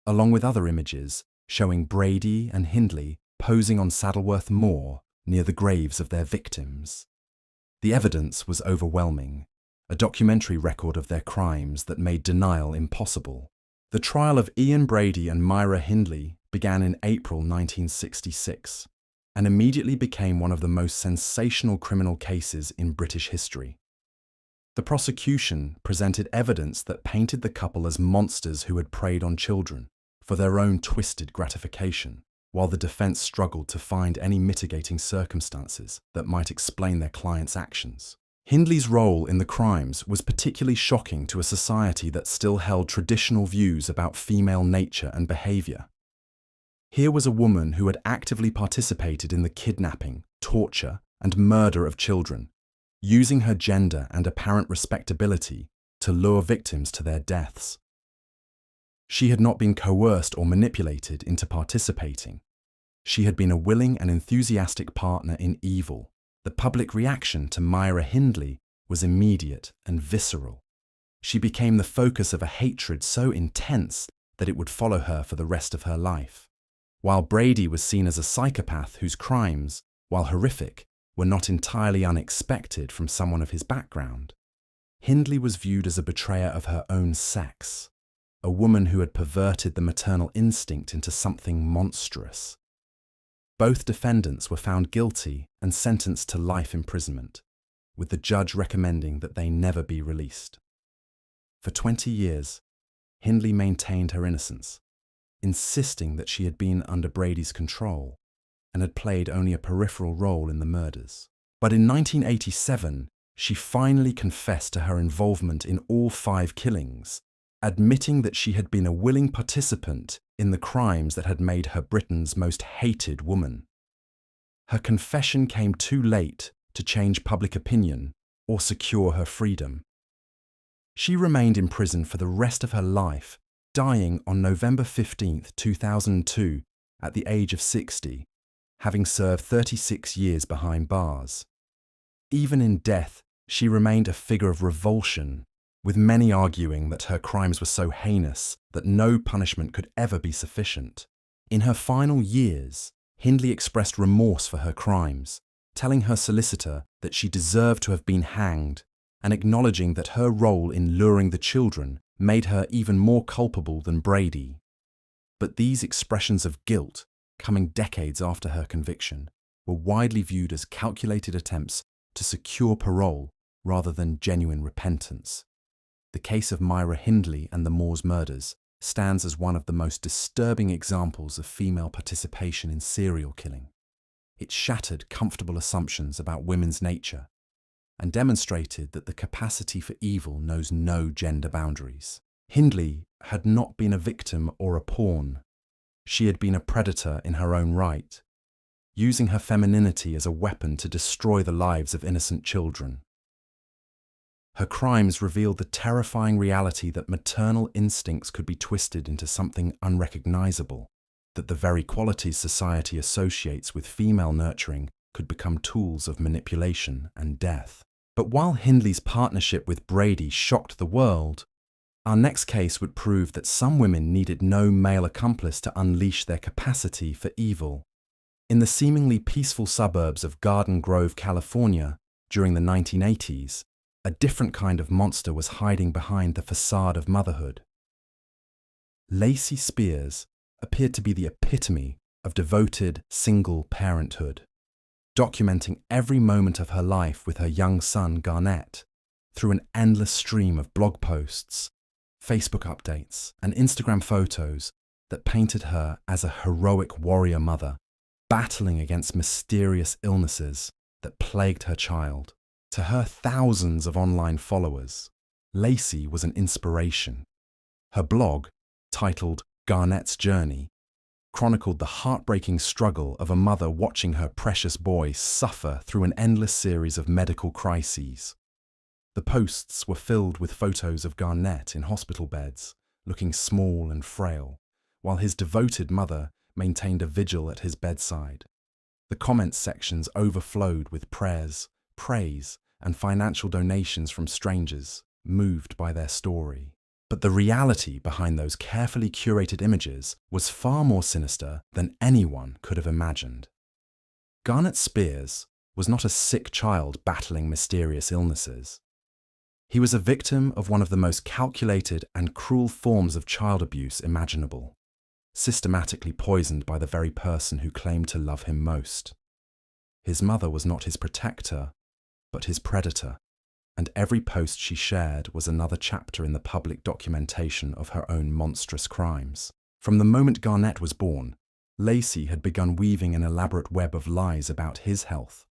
along with other images showing Brady and Hindley posing on Saddleworth Moor near the graves of their victims. The evidence was overwhelming, a documentary record of their crimes that made denial impossible. The trial of Ian Brady and Myra Hindley began in April 1966 and immediately became one of the most sensational criminal cases in British history. The prosecution presented evidence that painted the couple as monsters who had preyed on children for their own twisted gratification, while the defense struggled to find any mitigating circumstances that might explain their client's actions. Hindley's role in the crimes was particularly shocking to a society that still held traditional views about female nature and behavior. Here was a woman who had actively participated in the kidnapping, torture, and murder of children, using her gender and apparent respectability to lure victims to their deaths. She had not been coerced or manipulated into participating. She had been a willing and enthusiastic partner in evil. The public reaction to Myra Hindley was immediate and visceral. She became the focus of a hatred so intense that it would follow her for the rest of her life. While Brady was seen as a psychopath whose crimes, while horrific, were not entirely unexpected from someone of his background. Hindley was viewed as a betrayer of her own sex, a woman who had perverted the maternal instinct into something monstrous. Both defendants were found guilty and sentenced to life imprisonment, with the judge recommending that they never be released. For 20 years, Hindley maintained her innocence, insisting that she had been under Brady's control and had played only a peripheral role in the murders. But in 1987, she finally confessed to her involvement in all 5 killings, admitting that she had been a willing participant in the crimes that had made her Britain's most hated woman. Her confession came too late to change public opinion or secure her freedom. She remained in prison for the rest of her life, dying on November 15, 2002, at the age of 60, having served 36 years behind bars. Even in death, she remained a figure of revulsion, with many arguing that her crimes were so heinous that no punishment could ever be sufficient. In her final years, Hindley expressed remorse for her crimes, telling her solicitor that she deserved to have been hanged, and acknowledging that her role in luring the children made her even more culpable than Brady. But these expressions of guilt, coming decades after her conviction, were widely viewed as calculated attempts to secure parole rather than genuine repentance. The case of Myra Hindley and the Moors murders stands as one of the most disturbing examples of female participation in serial killing. It shattered comfortable assumptions about women's nature and demonstrated that the capacity for evil knows no gender boundaries. Hindley had not been a victim or a pawn. She had been a predator in her own right, using her femininity as a weapon to destroy the lives of innocent children. Her crimes revealed the terrifying reality that maternal instincts could be twisted into something unrecognizable, that the very qualities society associates with female nurturing could become tools of manipulation and death. But while Hindley's partnership with Brady shocked the world, our next case would prove that some women needed no male accomplice to unleash their capacity for evil. In the seemingly peaceful suburbs of Garden Grove, California, during the 1980s, a different kind of monster was hiding behind the facade of motherhood. Lacey Spears appeared to be the epitome of devoted single parenthood, documenting every moment of her life with her young son Garnett through an endless stream of blog posts, Facebook updates, and Instagram photos that painted her as a heroic warrior mother, battling against mysterious illnesses that plagued her child. To her thousands of online followers, Lacey was an inspiration. Her blog, titled Garnett's Journey, chronicled the heartbreaking struggle of a mother watching her precious boy suffer through an endless series of medical crises. The posts were filled with photos of Garnett in hospital beds, looking small and frail, while his devoted mother maintained a vigil at his bedside. The comments sections overflowed with prayers, praise, and financial donations from strangers, moved by their story. But the reality behind those carefully curated images was far more sinister than anyone could have imagined. Garnett Spears was not a sick child battling mysterious illnesses. He was a victim of one of the most calculated and cruel forms of child abuse imaginable, systematically poisoned by the very person who claimed to love him most. His mother was not his protector, but his predator, and every post she shared was another chapter in the public documentation of her own monstrous crimes. From the moment Garnett was born, Lacey had begun weaving an elaborate web of lies about his health.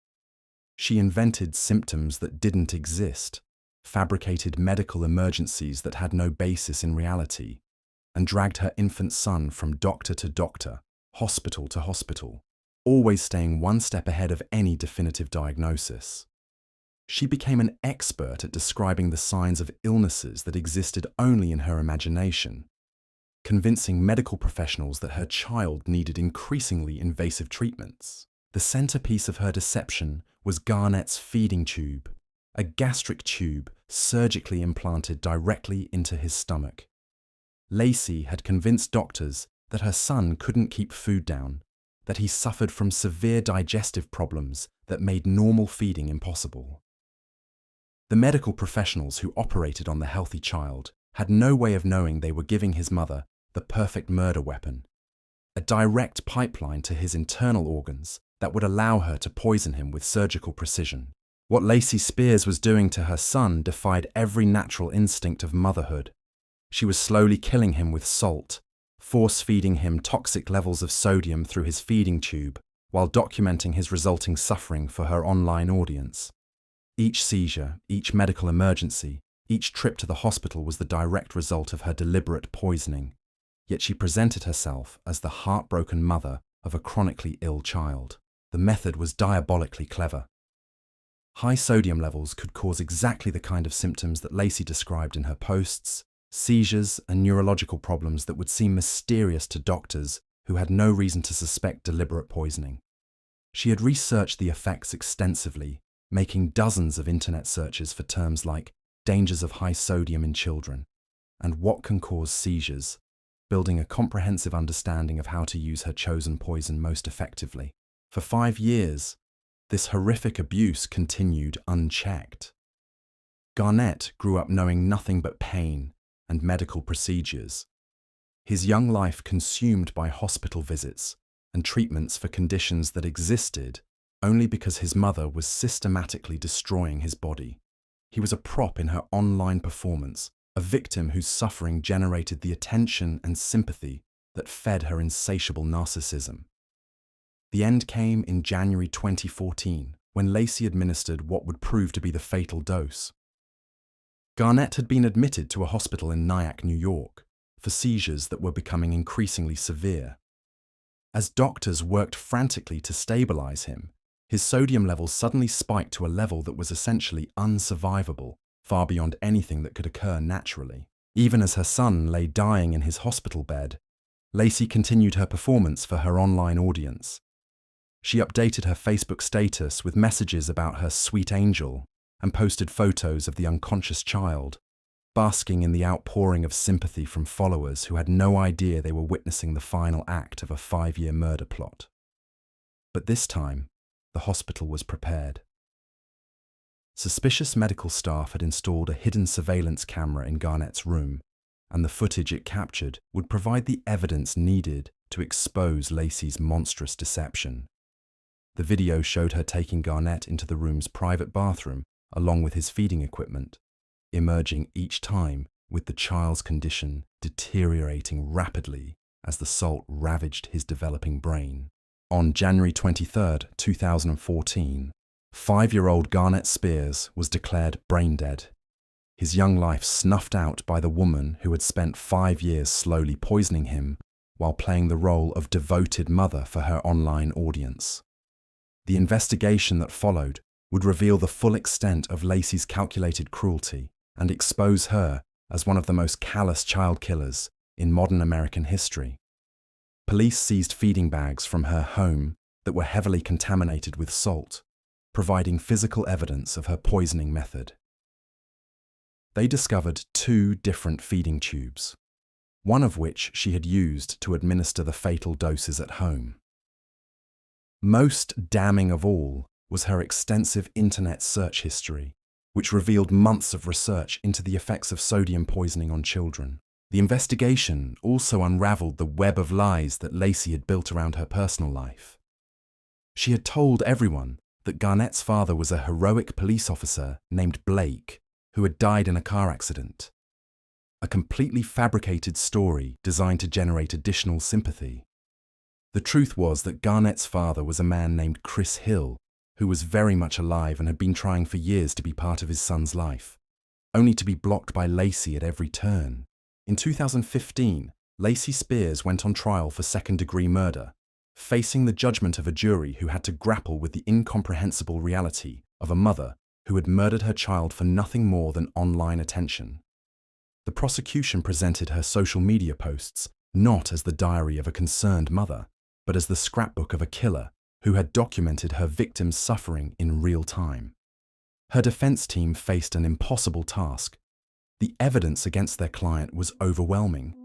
She invented symptoms that didn't exist, fabricated medical emergencies that had no basis in reality, and dragged her infant son from doctor to doctor, hospital to hospital, always staying one step ahead of any definitive diagnosis. She became an expert at describing the signs of illnesses that existed only in her imagination, convincing medical professionals that her child needed increasingly invasive treatments. The centerpiece of her deception was Garnett's feeding tube, a gastric tube surgically implanted directly into his stomach. Lacey had convinced doctors that her son couldn't keep food down, that he suffered from severe digestive problems that made normal feeding impossible. The medical professionals who operated on the healthy child had no way of knowing they were giving his mother the perfect murder weapon, a direct pipeline to his internal organs that would allow her to poison him with surgical precision. What Lacey Spears was doing to her son defied every natural instinct of motherhood. She was slowly killing him with salt, force-feeding him toxic levels of sodium through his feeding tube, while documenting his resulting suffering for her online audience. Each seizure, each medical emergency, each trip to the hospital was the direct result of her deliberate poisoning, yet she presented herself as the heartbroken mother of a chronically ill child. The method was diabolically clever. High sodium levels could cause exactly the kind of symptoms that Lacey described in her posts, seizures and neurological problems that would seem mysterious to doctors who had no reason to suspect deliberate poisoning. She had researched the effects extensively, making dozens of internet searches for terms like dangers of high sodium in children and what can cause seizures, building a comprehensive understanding of how to use her chosen poison most effectively. For 5 years, this horrific abuse continued unchecked. Garnett grew up knowing nothing but pain and medical procedures, his young life consumed by hospital visits and treatments for conditions that existed only because his mother was systematically destroying his body. He was a prop in her online performance, a victim whose suffering generated the attention and sympathy that fed her insatiable narcissism. The end came in January 2014, when Lacey administered what would prove to be the fatal dose. Garnett had been admitted to a hospital in Nyack, New York, for seizures that were becoming increasingly severe. As doctors worked frantically to stabilize him, his sodium levels suddenly spiked to a level that was essentially unsurvivable, far beyond anything that could occur naturally. Even as her son lay dying in his hospital bed, Lacey continued her performance for her online audience. She updated her Facebook status with messages about her sweet angel and posted photos of the unconscious child, basking in the outpouring of sympathy from followers who had no idea they were witnessing the final act of a 5-year murder plot. But this time, the hospital was prepared. Suspicious medical staff had installed a hidden surveillance camera in Garnett's room, and the footage it captured would provide the evidence needed to expose Lacey's monstrous deception. The video showed her taking Garnett into the room's private bathroom along with his feeding equipment, emerging each time with the child's condition deteriorating rapidly as the salt ravaged his developing brain. On January 23, 2014, 5-year-old Garnett Spears was declared brain dead, his young life snuffed out by the woman who had spent 5 years slowly poisoning him while playing the role of devoted mother for her online audience. The investigation that followed would reveal the full extent of Lacey's calculated cruelty and expose her as one of the most callous child killers in modern American history. Police seized feeding bags from her home that were heavily contaminated with salt, providing physical evidence of her poisoning method. They discovered 2 different feeding tubes, one of which she had used to administer the fatal doses at home. Most damning of all was her extensive internet search history, which revealed months of research into the effects of sodium poisoning on children. The investigation also unraveled the web of lies that Lacey had built around her personal life. She had told everyone that Garnett's father was a heroic police officer named Blake who had died in a car accident. A completely fabricated story designed to generate additional sympathy. The truth was that Garnett's father was a man named Chris Hill, who was very much alive and had been trying for years to be part of his son's life, only to be blocked by Lacey at every turn. In 2015, Lacey Spears went on trial for second-degree murder, facing the judgment of a jury who had to grapple with the incomprehensible reality of a mother who had murdered her child for nothing more than online attention. The prosecution presented her social media posts not as the diary of a concerned mother, but as the scrapbook of a killer who had documented her victim's suffering in real time. Her defense team faced an impossible task. The evidence against their client was overwhelming,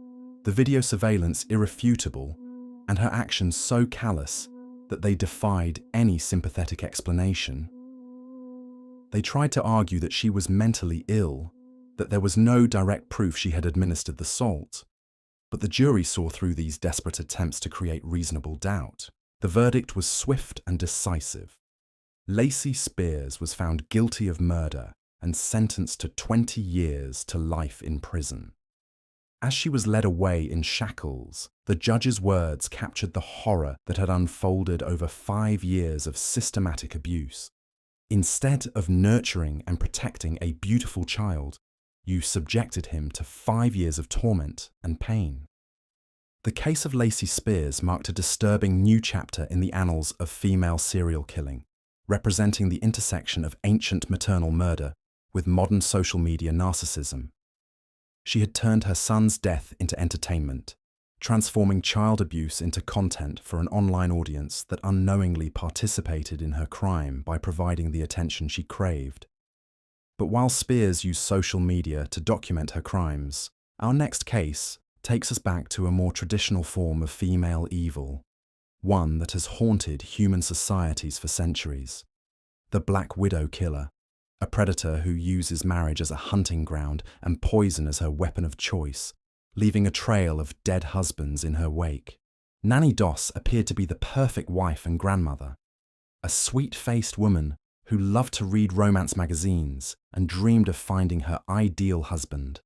the video surveillance irrefutable, and her actions so callous that they defied any sympathetic explanation. They tried to argue that she was mentally ill, that there was no direct proof she had administered the salt, but the jury saw through these desperate attempts to create reasonable doubt. The verdict was swift and decisive. Lacey Spears was found guilty of murder and sentenced to 20 years to life in prison. As she was led away in shackles, the judge's words captured the horror that had unfolded over 5 years of systematic abuse. Instead of nurturing and protecting a beautiful child, you subjected him to 5 years of torment and pain. The case of Lacey Spears marked a disturbing new chapter in the annals of female serial killing, representing the intersection of ancient maternal murder with modern social media narcissism. She had turned her son's death into entertainment, transforming child abuse into content for an online audience that unknowingly participated in her crime by providing the attention she craved. But while Spears used social media to document her crimes, our next case takes us back to a more traditional form of female evil, one that has haunted human societies for centuries: the Black Widow killer, a predator who uses marriage as a hunting ground and poison as her weapon of choice, leaving a trail of dead husbands in her wake. Nanny Doss appeared to be the perfect wife and grandmother, a sweet-faced woman who loved to read romance magazines and dreamed of finding her ideal husband.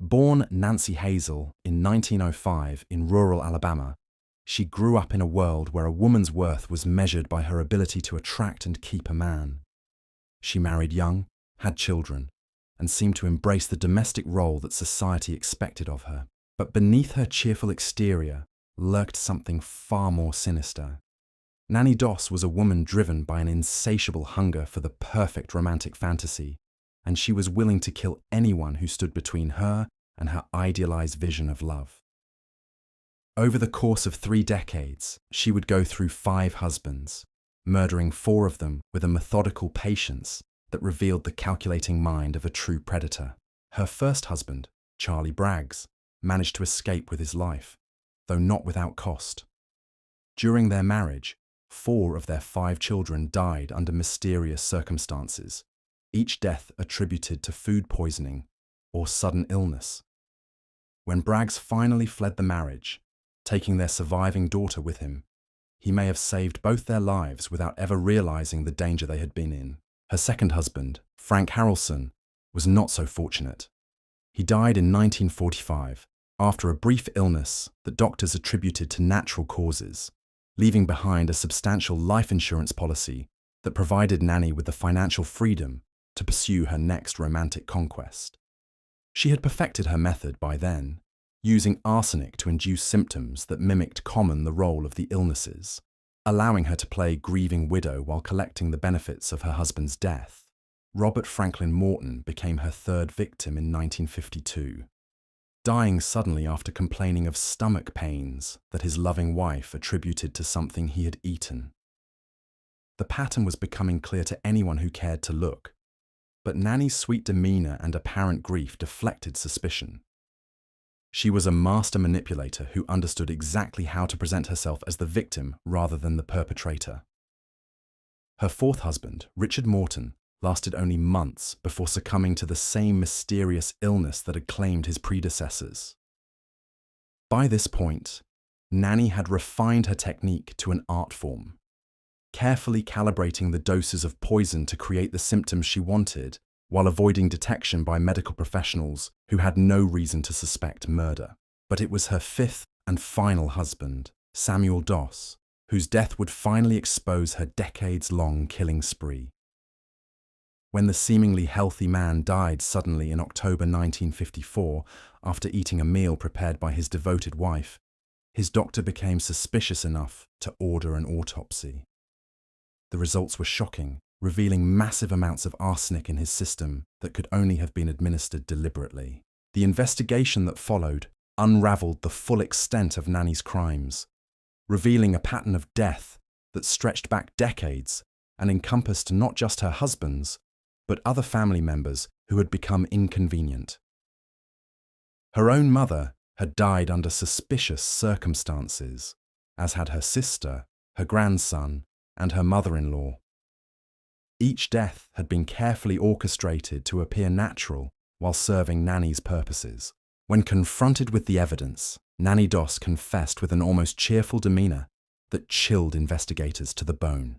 Born Nancy Hazel in 1905 in rural Alabama, she grew up in a world where a woman's worth was measured by her ability to attract and keep a man. She married young, had children, and seemed to embrace the domestic role that society expected of her. But beneath her cheerful exterior lurked something far more sinister. Nanny Doss was a woman driven by an insatiable hunger for the perfect romantic fantasy, and she was willing to kill anyone who stood between her and her idealized vision of love. Over the course of 3 decades, she would go through 5 husbands, murdering 4 of them with a methodical patience that revealed the calculating mind of a true predator. Her first husband, Charlie Braggs, managed to escape with his life, though not without cost. During their marriage, 4 of their 5 children died under mysterious circumstances, each death attributed to food poisoning or sudden illness. When Braggs finally fled the marriage, taking their surviving daughter with him, he may have saved both their lives without ever realizing the danger they had been in. Her second husband, Frank Harrelson, was not so fortunate. He died in 1945 after a brief illness that doctors attributed to natural causes, leaving behind a substantial life insurance policy that provided Nanny with the financial freedom to pursue her next romantic conquest. She had perfected her method by then, using arsenic to induce symptoms that mimicked the role of the illnesses, allowing her to play grieving widow while collecting the benefits of her husband's death. Robert Franklin Morton became her 3rd victim in 1952, dying suddenly after complaining of stomach pains that his loving wife attributed to something he had eaten. The pattern was becoming clear to anyone who cared to look, but Nanny's sweet demeanor and apparent grief deflected suspicion. She was a master manipulator who understood exactly how to present herself as the victim rather than the perpetrator. Her 4th husband, Richard Morton, lasted only months before succumbing to the same mysterious illness that had claimed his predecessors. By this point, Nanny had refined her technique to an art form, carefully calibrating the doses of poison to create the symptoms she wanted, while avoiding detection by medical professionals who had no reason to suspect murder. But it was her 5th and final husband, Samuel Doss, whose death would finally expose her decades-long killing spree. When the seemingly healthy man died suddenly in October 1954 after eating a meal prepared by his devoted wife, his doctor became suspicious enough to order an autopsy. The results were shocking, revealing massive amounts of arsenic in his system that could only have been administered deliberately. The investigation that followed unraveled the full extent of Nanny's crimes, revealing a pattern of death that stretched back decades and encompassed not just her husbands, but other family members who had become inconvenient. Her own mother had died under suspicious circumstances, as had her sister, her grandson, and her mother-in-law. Each death had been carefully orchestrated to appear natural while serving Nanny's purposes. When confronted with the evidence, Nanny Doss confessed with an almost cheerful demeanor that chilled investigators to the bone.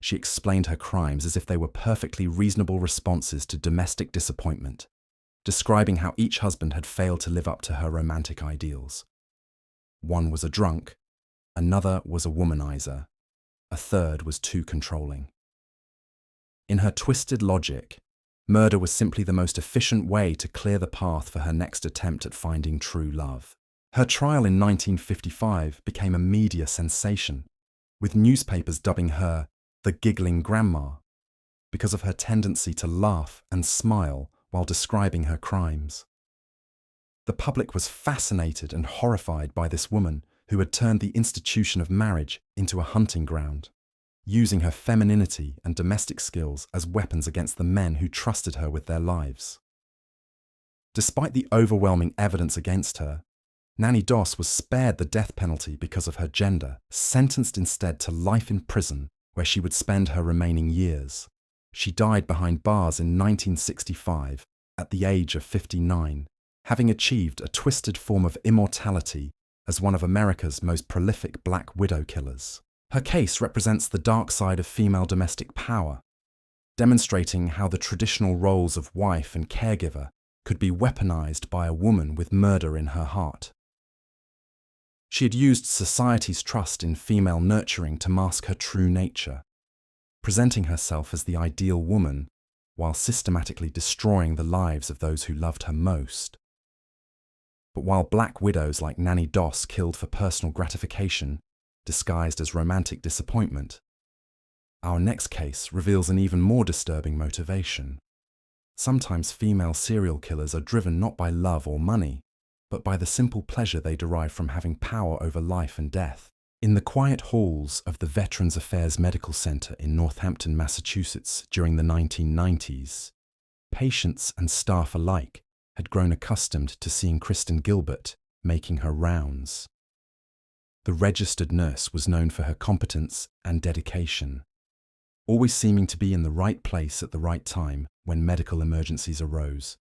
She explained her crimes as if they were perfectly reasonable responses to domestic disappointment, describing how each husband had failed to live up to her romantic ideals. One was a drunk, another was a womanizer, a third was too controlling. In her twisted logic, murder was simply the most efficient way to clear the path for her next attempt at finding true love. Her trial in 1955 became a media sensation, with newspapers dubbing her the giggling grandma because of her tendency to laugh and smile while describing her crimes. The public was fascinated and horrified by this woman who had turned the institution of marriage into a hunting ground, using her femininity and domestic skills as weapons against the men who trusted her with their lives. Despite the overwhelming evidence against her, Nanny Doss was spared the death penalty because of her gender, sentenced instead to life in prison, where she would spend her remaining years. She died behind bars in 1965 at the age of 59, having achieved a twisted form of immortality as one of America's most prolific black widow killers. Her case represents the dark side of female domestic power, demonstrating how the traditional roles of wife and caregiver could be weaponized by a woman with murder in her heart. She had used society's trust in female nurturing to mask her true nature, presenting herself as the ideal woman while systematically destroying the lives of those who loved her most. But while black widows like Nanny Doss killed for personal gratification, disguised as romantic disappointment, our next case reveals an even more disturbing motivation. Sometimes female serial killers are driven not by love or money, but by the simple pleasure they derive from having power over life and death. In the quiet halls of the Veterans Affairs Medical Center in Northampton, Massachusetts during the 1990s, patients and staff alike had grown accustomed to seeing Kristen Gilbert making her rounds. The registered nurse was known for her competence and dedication, always seeming to be in the right place at the right time when medical emergencies arose.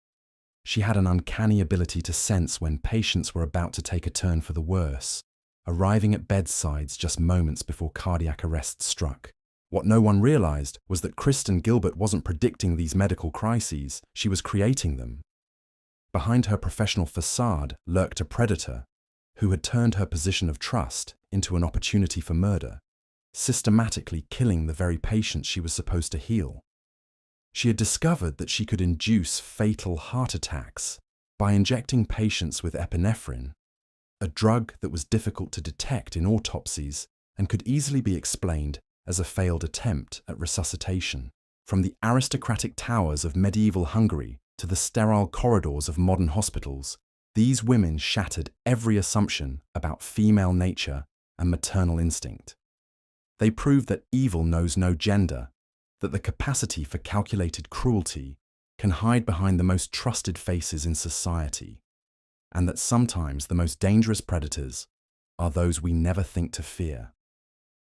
She had an uncanny ability to sense when patients were about to take a turn for the worse, arriving at bedsides just moments before cardiac arrest struck. What no one realized was that Kristen Gilbert wasn't predicting these medical crises, she was creating them. Behind her professional facade lurked a predator who had turned her position of trust into an opportunity for murder, systematically killing the very patients she was supposed to heal. She had discovered that she could induce fatal heart attacks by injecting patients with epinephrine, a drug that was difficult to detect in autopsies and could easily be explained as a failed attempt at resuscitation. From the aristocratic towers of medieval Hungary to the sterile corridors of modern hospitals, these women shattered every assumption about female nature and maternal instinct. They proved that evil knows no gender, that the capacity for calculated cruelty can hide behind the most trusted faces in society, and that sometimes the most dangerous predators are those we never think to fear.